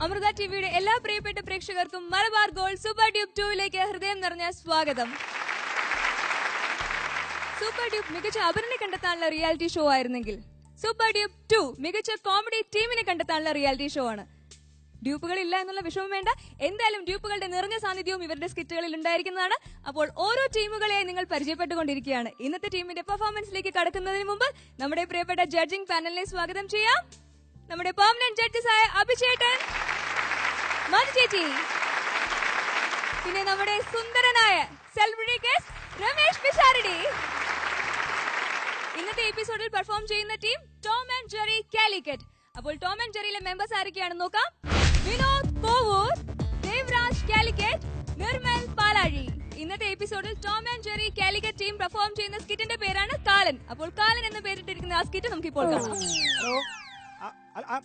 അമൃത ടിവിയുടെ എല്ലാ പ്രിയപ്പെട്ട പ്രേക്ഷകർക്കും മലബാർ ഗോൾഡ് സൂപ്പർ ട്യൂബ് 2 ഹൃദയം നിറഞ്ഞ സ്വാഗതം. സൂപ്പർ ട്യൂബ് മികച്ച അഭിനയ കണ്ടെത്താനുള്ള റിയാലിറ്റി ഷോ ആയിരുന്നെങ്കിൽ സൂപ്പർ ട്യൂബ് 2 മികച്ച കോമഡി ടീമിനെ കണ്ടെത്താനുള്ള റിയാലിറ്റി ഷോ ആണ്. ഡ്യൂപ്പുകൾ ഇല്ല എന്നുള്ള വിഷമം വേണ്ട. എന്തായാലും ഡ്യൂപ്പുകളുടെ നിറഞ്ഞ സാന്നിധ്യവും ഇവരുടെ സ്കിറ്റുകളിൽ ഉണ്ടായിരിക്കുന്നതാണ്. അപ്പോൾ ഓരോ ടീമുകളെയായി നിങ്ങൾ പരിചയപ്പെട്ടുകൊണ്ടിരിക്കുകയാണ്. ഇന്നത്തെ ടീമിന്റെ പെർഫോമൻസിലേക്ക് കടക്കുന്നതിന് മുമ്പ് നമ്മുടെ പ്രിയപ്പെട്ട ജഡ്ജിംഗ് പാനലിനെ സ്വാഗതം ചെയ്യാം. നമ്മുടെ പെർമനന്റ് ജഡ്ജസ് ആയ അഭിചേട്ടൻ, മധു ചേച്ചി, പിന്നെ നമ്മുടെ സുന്ദരനായ സെലിബ്രിറ്റി ഗസ്റ്റ് രമേശ് പിഷാരടി. ഇന്നത്തെ എപ്പിസോഡിൽ പെർഫോം ചെയ്യുന്ന team Tom and Jerry Calicut. അപ്പോൾ ടോം ആൻഡ് ജെറിയിലെ മെമ്പേഴ്സ് ആരൊക്കെയാണെന്ന് നോക്കാം. വിനോദ് കോവൂർ, ദേവരാജ് കാലിക്കറ്റ്, നിർമ്മൽ പാലാഴി. ഇന്നത്തെ എപ്പിസോഡിൽ Tom and Jerry Calicut team perform ചെയ്യുന്ന സ്കിറ്റിന്റെ പേരാണ് കാലൻ. അപ്പോൾ കാലൻ എന്ന് പേരിട്ടിരിക്കുന്ന ആ സ്കിറ്റ് നമുക്ക് ഇപ്പോൾ കാണാം.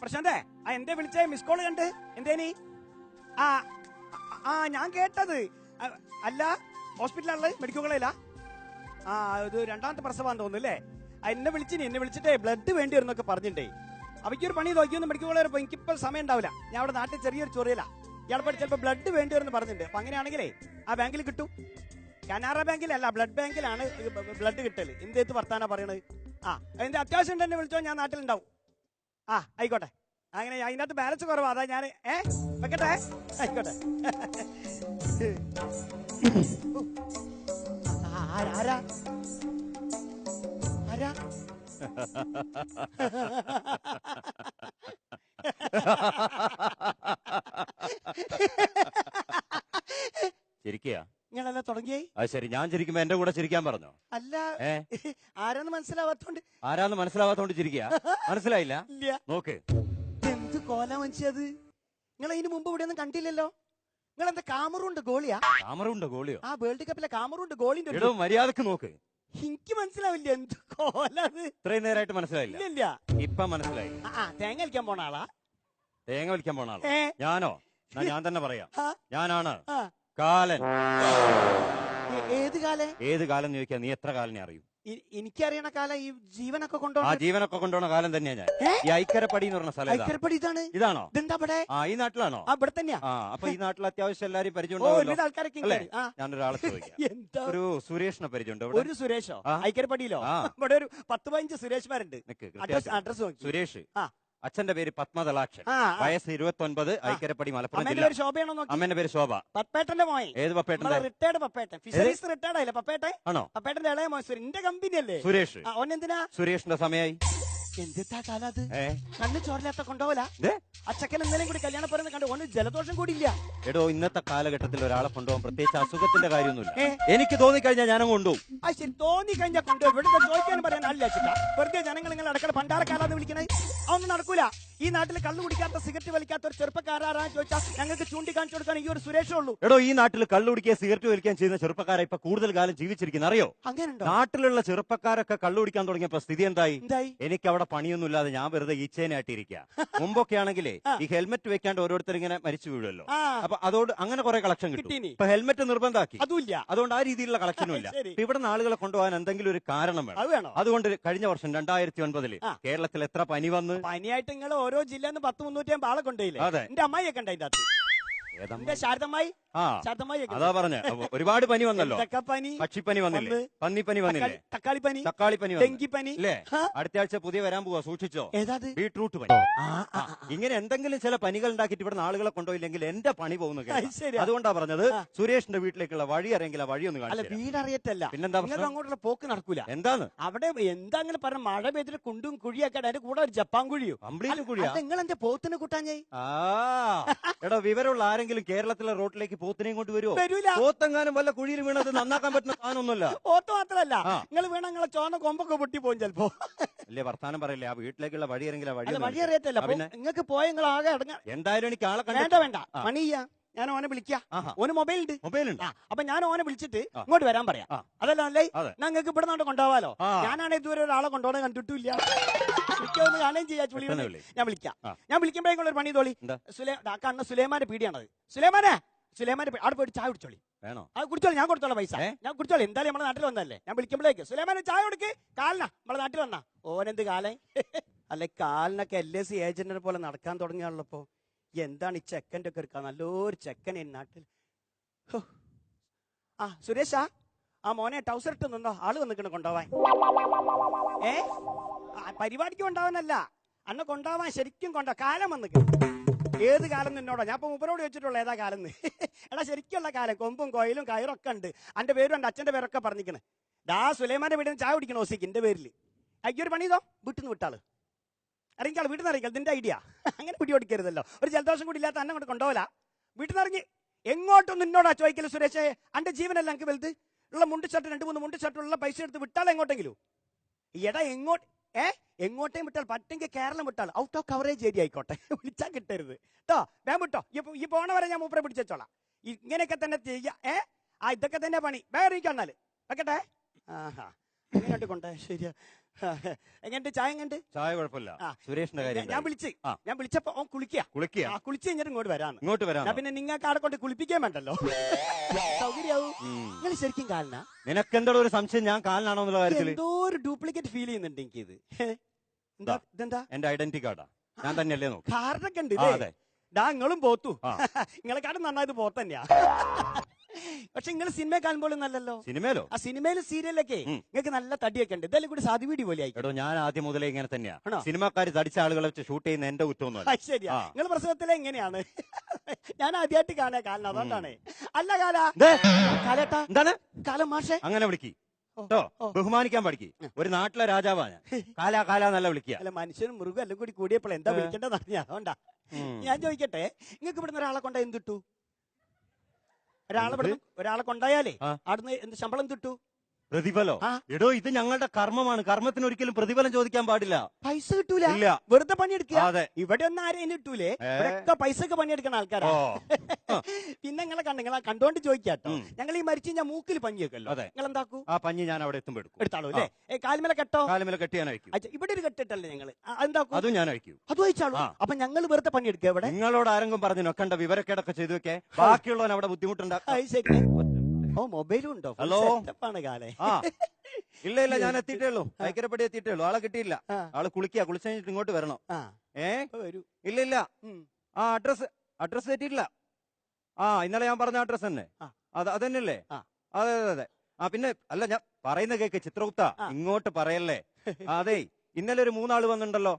പ്രശാന്തേ, എന്തേ വിളിച്ചേ? മിസ് കോള് കണ്ട് എന്തേനി? ഞാൻ കേട്ടത്. അല്ല, ഹോസ്പിറ്റലാണുള്ളത്, മെഡിക്കൽ കോളേജിലാ? ഇത് രണ്ടാമത്തെ പ്രസവാന്ന് തോന്നുന്നു അല്ലേ? എന്നെ വിളിച്ചിട്ടേ ബ്ലഡ് വേണ്ടി വരുന്നൊക്കെ പറഞ്ഞിട്ടേ. അവയ്ക്കൊരു പണി നോക്കിയൊന്നും മെഡിക്കൽ കോളേജ് പോയി. എനിക്കിപ്പോൾ സമയം ഉണ്ടാവില്ല. ഞാൻ അവിടെ നാട്ടിൽ ചെറിയൊരു ചൊറിയലാ. ഇയാളെ ചിലപ്പോൾ ബ്ലഡ് വേണ്ടി വരുമെന്ന് പറഞ്ഞിട്ടുണ്ട്. അപ്പൊ അങ്ങനെയാണെങ്കിലേ ആ ബാങ്കിൽ കിട്ടും. കനാറ ബാങ്കിലല്ല, ബ്ലഡ് ബാങ്കിലാണ് ബ്ലഡ് കിട്ടല്. എന്തേത്ത് വർത്താനാ പറയണത്? എന്റെ അത്യാവശ്യം തന്നെ വിളിച്ചോ, ഞാൻ നാട്ടിലുണ്ടാവും. ആയിക്കോട്ടെ. അങ്ങനെ അതിനകത്ത് ബാലൻസ് കുറവാ, അതാ ഞാൻ വെക്കട്ടെ. ആയിക്കോട്ടെ. ആരാ ആരാ? ചിരിക്കുക? നിങ്ങളല്ല തുടങ്ങിയേ? അത് ശരി, ഞാൻ ചിരിക്കുമ്പോ എന്റെ കൂടെ ചിരിക്കാൻ പറഞ്ഞോ? അല്ല, ആരാന്ന് മനസ്സിലാവാത്തോണ്ട്. ആരാന്ന് മനസ്സിലാവാത്തോണ്ട് ചിരിക്കുക? മനസ്സിലായില്ല? ഇല്ല. നോക്ക്, എന്ത് കോല മനുഷ്യത്. നിങ്ങൾ ഇതിന് മുമ്പ് ഇവിടെ ഒന്നും കണ്ടില്ലല്ലോ. നിങ്ങൾ എന്താ കാമറൂണ്ട് ഗോളിയാ? കാമറുണ്ട് ഗോളിയോ? വേൾഡ് കപ്പിലെ കാമറൂണ്ട് ഗോളിന്റെ ഇടവും മര്യാദക്ക് നോക്ക്. എനിക്ക് മനസ്സിലാവില്ല എന്ത് കോലത്. ഇത്രയും നേരമായിട്ട് മനസ്സിലായില്ല? ഇല്ല. ഇപ്പൊ മനസ്സിലായി. തേങ്ങ വലിക്കാൻ പോണ ആളാ? തേങ്ങ വലിക്കാൻ പോണ ആളോ? ഞാനോ? ഞാൻ തന്നെ പറയാം. ഞാനാണ് കാലൻ. ഏത് കാലം? ഏത് കാലം എന്ന് ചോദിക്കാ, നീ എത്ര കാലനെ അറിയും? എനിക്കറിയണ കാലം ഈ ജീവനൊക്കെ കൊണ്ടുപോകും. ആ ജീവനൊക്കെ കൊണ്ടുപോണ കാലം തന്നെയാ ഞാൻ. ഈ ഐക്കരപ്പടി എന്ന് പറഞ്ഞ സ്ഥലം. ഐക്കരപ്പടി ഇതാണ്? ഇതാണോ? ഇതെന്താ ഇവിടെ? ഈ നാട്ടിലാണോ? ഇവിടെ തന്നെയാ. അപ്പൊ ഈ നാട്ടിൽ അത്യാവശ്യം എല്ലാരും പരിചയം ആൾക്കാരൊക്കെ. ഞാനൊരാളെ ചോദിക്കാം. ഒരു സുരേഷിനെ പരിചയമുണ്ടോ? ഒരു സുരേഷോ? ഐക്കരപ്പടിയിലോ? ഇവിടെ ഒരു 10-15 സുരേഷ്മാരുണ്ട്. അഡ്രസ് സുരേഷ്. അച്ഛന്റെ പേര് പത്മതലാക്ഷൻ, വയസ്സ് 29, ഐക്കരപ്പടി, മലപ്പുറം ജില്ല. അമ്മേന്റെ പേര് ശോഭ. പപ്പേട്ടന്റെ മോൻ. ഏത് Pappettan? Retired Pappettan. Fisheries retired ആയില്ല പപ്പേട്ടൻ? ആണോ? പപ്പേട്ടന്റെ ഇളയ മോൻ എന്റെ കമ്പനി അല്ലേ സുരേഷ്. ഓനെന്തിനാ? സുരേഷിന്റെ സമയമായി. എന്താ കാലത്? കണ്ണ് ചോറില്ലാത്ത കൊണ്ടുപോല. അച്ചക്കൻ ഇന്നലെയും കൂടി കല്യാണം പറയുന്നത് കണ്ട് ഓന് ജലദോഷം കൂടി ഇല്ല. എടോ, ഇന്നത്തെ കാലഘട്ടത്തിൽ ഒരാളെ കൊണ്ടുപോകാൻ പ്രത്യേകിച്ച് അസുഖത്തിന്റെ കാര്യമൊന്നുമില്ല. എനിക്ക് തോന്നിക്കഴിഞ്ഞാൽ ഞാനും കൊണ്ടുപോകും. ശരി, തോന്നിക്കഴിഞ്ഞാൽ കൊണ്ടുപോകും. ഇവിടുത്തെ ചോദിക്കാൻ പറയാൻ അല്ല ചിട്ടാ. വെറുതെ ജനങ്ങൾ നിങ്ങൾ അടക്കട പണ്ടാരക്കാലാന്ന് വിളിക്കണേ. അതൊന്നും നടക്കൂല. ഈ നാട്ടിൽ കള്ളു കുടിക്കാത്ത, സിഗരറ്റ് വലിക്കാത്ത ഒരു ചെറുപ്പക്കാരാരാന്ന് ചോദിച്ചാൽ ഞങ്ങൾക്ക് ചൂണ്ടിക്കാണിച്ചു കൊടുക്കാൻ ഈ ഒരു സുരേഷേ ഉള്ളൂ. എടോ, ഈ നാട്ടിൽ കള്ളു കുടിക്കുക, സിഗരറ്റ് വലിക്കാൻ ചെയ്യുന്ന ചെറുപ്പക്കാരെ ഇപ്പൊ കൂടുതൽ കാലം ജീവിച്ചിരിക്കുന്ന അറിയോ? അങ്ങനെയുണ്ടോ? നാട്ടിലുള്ള ചെറുപ്പക്കാരൊക്കെ കള്ളു കുടിക്കാൻ തുടങ്ങിയപ്പോ സ്ഥിതി എന്തായി? എനിക്ക് അവിടെ പണിയൊന്നും ഇല്ലാതെ ഞാൻ വെറുതെ ഈച്ചേനായിട്ടിരിക്കുക. മുമ്പൊക്കെ ആണെങ്കിലേ ഈ ഹെൽമെറ്റ് വെക്കാണ്ട് ഓരോരുത്തർ ഇങ്ങനെ മരിച്ചു വീഴുമല്ലോ. അപ്പൊ അതോട് അങ്ങനെ കുറെ കളക്ഷൻ കിട്ടും. ഇപ്പൊ ഹെൽമെറ്റ് നിർബന്ധമാക്കി, അതുകൊണ്ട് ആ രീതിയിലുള്ള കളക്ഷനും ഇല്ല. ഇവിടെ ആളുകളെ കൊണ്ടുപോകാൻ എന്തെങ്കിലും ഒരു കാരണം വേണം. അതുകൊണ്ട് കഴിഞ്ഞ വർഷം 2009 കേരളത്തിൽ എത്ര പനി വന്ന്? പനിയായിട്ട് നിങ്ങൾ ഓരോ ജില്ലയിൽ 100-300 ആളെ കൊണ്ടുപോയില്ലേ? എന്റെ അമ്മായിയൊക്കെ ഉണ്ട് അതിന്റെ അകത്ത്. ശാരദമായി അതാ പറഞ്ഞ ഒരുപാട് പനി വന്നല്ലോ. പക്ഷിപ്പനി വന്നില്ലേ? പന്നിപ്പനി വന്നില്ലേ? തക്കാളിപ്പനി, ഡെങ്കിപ്പനി അല്ലേ? അടുത്ത ആഴ്ച പുതിയ വരാൻ പോവാ, സൂക്ഷിച്ചോ. ബീട്രൂട്ട് പനി. ഇങ്ങനെ എന്തെങ്കിലും ചില പനികൾ ഉണ്ടാക്കിയിട്ട് ഇവിടെ ആളുകളെ കൊണ്ടുപോയില്ലെങ്കിൽ എന്റെ പണി പോകുന്നു. അതുകൊണ്ടാ പറഞ്ഞത് സുരേഷിന്റെ വീട്ടിലേക്കുള്ള വഴി അറിയെങ്കിൽ ആ വഴിയൊന്നും കാണില്ല. വീടറിയത്തല്ല, പിന്നെന്താ അങ്ങോട്ടുള്ള പോക്ക് നടക്കൂല. എന്താണ് അവിടെ എന്താ അങ്ങനെ പറഞ്ഞ മഴ പെയ്തിട്ട് കുണ്ടും കുഴിയൊക്കെ അതിന്റെ കൂടെ ഒരു ജപ്പാൻ കുഴിയോ കംപ്ലീറ്റ് കുഴിയാ. നിങ്ങൾ എന്റെ പോത്തിന് കൂട്ടാഞ്ഞേ? എടോ, വിവരമുള്ള ആരെങ്കിലും കേരളത്തിലെ റോഡിലേക്ക് പോത്തിനെയും കൊണ്ട് വരുമോ? വരൂല. പോത്തെങ്ങാനും വല്ല കുഴിയിൽ വീണത് നന്നാക്കാൻ പറ്റുന്ന സാധനമൊന്നുമല്ല. പോത്ത് മാത്രല്ല, നിങ്ങൾ വീണ നിങ്ങളെ ചോന്ന കൊമ്പൊക്കെ പൊട്ടി പോകും ചിലപ്പോ. അല്ലേ വർത്താനം പറയില്ലേ? ആ വീട്ടിലേക്കുള്ള വഴി അറിയെങ്കിൽ വഴി അറിയത്തില്ല. നിങ്ങൾക്ക് പോയ നിങ്ങൾ ആകെ അടങ്ങാ. എന്തായാലും എനിക്ക് ആളെ വേണ്ട പണി ചെയ്യാ. ഞാൻ ഓനെ വിളിക്കാം. ഓന് മൊബൈൽ ഉണ്ട്. അപ്പൊ ഞാൻ ഓനെ വിളിച്ചിട്ട് ഇങ്ങോട്ട് വരാൻ പറയാം. അതല്ല അല്ലേ? ഞങ്ങൾക്ക് ഇവിടെ നിന്നോട്ട് കൊണ്ടുപോവാലോ. ഞാനാണ് ഇതുവരെ ഒരാളെ കൊണ്ടുപോകണേ കണ്ടിട്ടില്ല. എനിക്കൊന്ന് കാണുകയും ചെയ്യാ. ഞാൻ വിളിക്കുമ്പോഴേക്കുള്ള ഒരു പണി തോളി. കണ്ണ സുലൈമാന്റെ പീടിയാണത്. സുലൈമാന്റെ അവിടെ പോയിട്ട് ചായ കുടിച്ചോളി. അത് കുടിച്ചോളി, ഞാൻ കൊടുത്തോളാം പൈസ. ഞാൻ കുടിച്ചോളി. എന്തായാലും നമ്മുടെ നാട്ടിൽ വന്നല്ലേ. ഞാൻ വിളിക്കുമ്പോഴേക്ക് സുലൈമാനെ ചായ കൊടുക്ക്. കാലിനാ നമ്മുടെ നാട്ടിൽ വന്നാ. ഓനെന്ത് കാലേ? അല്ലെ കാലിനൊക്കെ LIC ഏജന്റിനെ പോലെ നടക്കാൻ തുടങ്ങിയാണല്ലോ. എന്താണ് ഈ ചെക്കൻ്റെ ഒക്കെ എടുക്കുക? നല്ലൊരു ചെക്കൻ നാട്ടിൽ. ഹോ. ആ സുരേഷാ, ആ മോനെ ടൗസർ ഇട്ട് നിന്നോ, ആള് വന്നിക്കണ കൊണ്ടുപോവാൻ. പരിപാടിക്ക് കൊണ്ടാവാനല്ല, അന്നെ കൊണ്ടാവാൻ ശരിക്കും കാലം വന്നിക്ക്. ഏത് കാലം നിന്നോടോ? ഞാൻ ഇപ്പൊ മൂപ്പരോട് ചോദിച്ചിട്ടുള്ള ഏതാ കാലം എന്ന്. എടാ ശരിക്കുള്ള കാലം, കൊമ്പും കോയിലും കയറൊക്കെ ഉണ്ട്. എന്റെ പേരും എന്റെ അച്ഛന്റെ പേരൊക്കെ പറഞ്ഞിരിക്കണ്. സുലൈമാന്റെ വീട്ടിൽ നിന്ന് ചായ കുടിക്കണം ഓസിക്ക് എന്റെ പേരിൽ. അയ്യൊരു പണി ചെയ്തോ, വീട്ടിൽ നിന്ന് വിട്ടാള് ഇറങ്ങിക്കാൾ, വീട്ടിൽ നിന്ന് ഇറങ്ങിക്കാൾ. ഇതിന്റെ ഐഡിയ അങ്ങനെ പിടി കൊടുക്കരുതല്ലോ. ഒരു ജലദോഷം കൂടി ഇല്ലാത്ത അന്നെ കൊണ്ട് കൊണ്ടുപോല. വീട്ടിൽ നിന്ന് ഇറങ്ങി എങ്ങോട്ടും നിന്നോടാ ചോദിക്കല് സുരേഷേ? അന്റെ ജീവനല്ല എനിക്ക് വലുത്. ഉള്ള മുണ്ട് ഷർട്ട് 2-3 മുണ്ട് ഷർട്ടുള്ള പൈസ എടുത്ത് വിട്ടാൽ എങ്ങോട്ടെങ്കിലും. എടാ എങ്ങോട്ടേയും വിട്ടാൽ പറ്റെങ്കിൽ കേരളം വിട്ടാൽ ഔട്ട് ഓഫ് കവറേജ് ഏരിയ ആയിക്കോട്ടെ, വിളിച്ചാൽ കിട്ടരുത് കേട്ടോ. വേം വിട്ടോ, ഈ പോണ വരെ ഞാൻ മൂപ്പരെ പിടിച്ചോളാം. ഇങ്ങനെയൊക്കെ തന്നെ ചെയ്യാ. ഇതൊക്കെ തന്നെ പണി. വേറെ ഇരിക്കന്നാല് വെക്കട്ടെ. ആഹാ എങ്ങനെയുണ്ട് കൊണ്ടേ? ശരിയാ. എങ്ങനെയുണ്ട് ചായ? എങ്ങനെയുണ്ട് ചായ? കുഴപ്പമില്ല. സുരേഷിന്റെ കാര്യം ഞാൻ വിളിച്ചപ്പോ കുളിക്കുക കുളിച്ച് കഴിഞ്ഞിട്ട് ഇങ്ങോട്ട് വരാം. പിന്നെ നിങ്ങൾക്ക് ആടെ കൊണ്ട് കുളിപ്പിക്കാൻ വേണ്ടല്ലോ, സൗകര്യാവും. നിങ്ങൾ ശരിക്കും കാലിനാ? നിനക്ക് എന്തോ ഒരു സംശയം ഞാൻ കാലിനാണോ എന്നുള്ള കാര്യത്തിൽ? എന്തോ ഒരു ഡ്യൂപ്ലിക്കേറ്റ് ഫീൽ ചെയ്യുന്നുണ്ട് എനിക്ക്. ഇത് ഇതെന്താ? എന്റെ ഐഡന്റിറ്റി കാർഡാ. ഞാൻ തന്നെയല്ലേ നോക്കും. കാർഡൊക്കെ ഉണ്ട്. നിങ്ങളും പോത്തു. നിങ്ങളെക്കാട്ടും നന്നായത് പോത്ത് തന്നെയാ. പക്ഷെ നിങ്ങൾ സിനിമ കാണുമ്പോഴും നല്ലല്ലോ. സിനിമയിലോ? ആ സിനിമയിലും സീരിയലൊക്കെ നിങ്ങൾക്ക് നല്ല തടിയൊക്കെ ഉണ്ട്. ഇതെല്ലാം കൂടി സാധുവീടി പോലെ ആയിക്കോ. ഞാൻ ആദ്യം മുതലേ ഇങ്ങനെ തന്നെയാ. സിനിമക്കാർ തടിച്ച ആളുകളെ വെച്ച് ഷൂട്ട് ചെയ്യുന്ന എന്റെ കുറ്റമൊന്നും. ശരിയാ, നിങ്ങൾ പ്രസവത്തിലെ എങ്ങനെയാണ്? ഞാൻ ആദ്യമായിട്ട് കാണാ കാലം, അതുകൊണ്ടാണ്. അല്ല കാലേട്ടാ, എന്താണ് കാലം മാഷെ അങ്ങനെ വിളിക്കി കേട്ടോ, ബഹുമാനിക്കാൻ പഠിക്ക്. ഒരു നാട്ടിലെ രാജാവാണ്. കാലാ നല്ല വിളിക്കുക. അല്ല മനുഷ്യനും മൃഗം എല്ലാം കൂടി കൂടിയപ്പോൾ എന്താ വിളിക്കേണ്ടത് അറിഞ്ഞാ? അതുകൊണ്ടാ ഞാൻ ചോദിക്കട്ടെ, നിങ്ങൾക്ക് ഇവിടുന്ന് ഒരാളെ കൊണ്ട എന്തിട്ടു? ഒരാളെ കൊണ്ടായാലേ അവിടുന്ന് എന്ത് ശമ്പളം കിട്ടു? പ്രതിഫലോ? എടോ, ഇത് ഞങ്ങളുടെ കർമ്മമാണ്. കർമ്മത്തിന് ഒരിക്കലും പ്രതിഫലം ചോദിക്കാൻ പാടില്ല. പൈസ കിട്ടൂല, വെറുതെ പണിയെടുക്കുക. ഇവിടെ ഒന്നും ആരെയും കിട്ടൂലേ, ഇവിടെയൊക്കെ പൈസക്ക് പണിയെടുക്കുന്ന ആൾക്കാരാ. പിന്നെ നിങ്ങളെ കണ്ടോണ്ട് ചോദിക്കാട്ടോ, ഞങ്ങൾ ഈ മരിച്ചു ഞാൻ മൂക്കിൽ പഞ്ഞി വെക്കല്ലോ, നിങ്ങൾ എന്താക്കൂ? ആ പഞ്ഞി ഞാൻ അവിടെ എത്തുമ്പോ എടുത്താളൂ അല്ലേ? കാലുമേല കെട്ടോ? കാലുമേല കെട്ടി ഞാൻ അയക്കും. ഇവിടെ ഒരു കെട്ടിട്ടല്ലേ ഞങ്ങൾ എന്താക്കും? അതും ഞാൻ അയക്കും. അത് അയച്ചാളൂ. അപ്പൊ ഞങ്ങൾ വെറുതെ പണിയെടുക്കുക ഇവിടെ. നിങ്ങളോട് ആരെങ്കിലും പറഞ്ഞു നോക്കണ്ട, വിവരക്കേടൊക്കെ ചെയ്തു വെക്കേ, ബാക്കിയുള്ളവൻ അവിടെ ബുദ്ധിമുട്ടുണ്ടാക്കും. ശരി. ഓ മൊബൈലും ഉണ്ടോ? ഹലോ കാലേ. ഇല്ല ഞാൻ എത്തിയിട്ടേ ഉള്ളൂ, കൈക്കരപ്പടി എത്തിയിട്ടേ ഉള്ളൂ. ആളെ കിട്ടിയില്ല. ആള് കുളിച്ച് കഴിഞ്ഞിട്ട് ഇങ്ങോട്ട് വരണം. ഇല്ല അഡ്രസ് തെറ്റിയിട്ടില്ല. ഇന്നലെ ഞാൻ പറഞ്ഞ അഡ്രസ് തന്നെ. അതന്നെയല്ലേ? അതെ. പിന്നെ അല്ല, ഞാൻ പറയുന്ന കേക്ക് ചിത്രഗുപ്ത, ഇങ്ങോട്ട് പറയല്ലേ. അതെ, ഇന്നലെ ഒരു 3 ആള് വന്നിട്ടുണ്ടല്ലോ.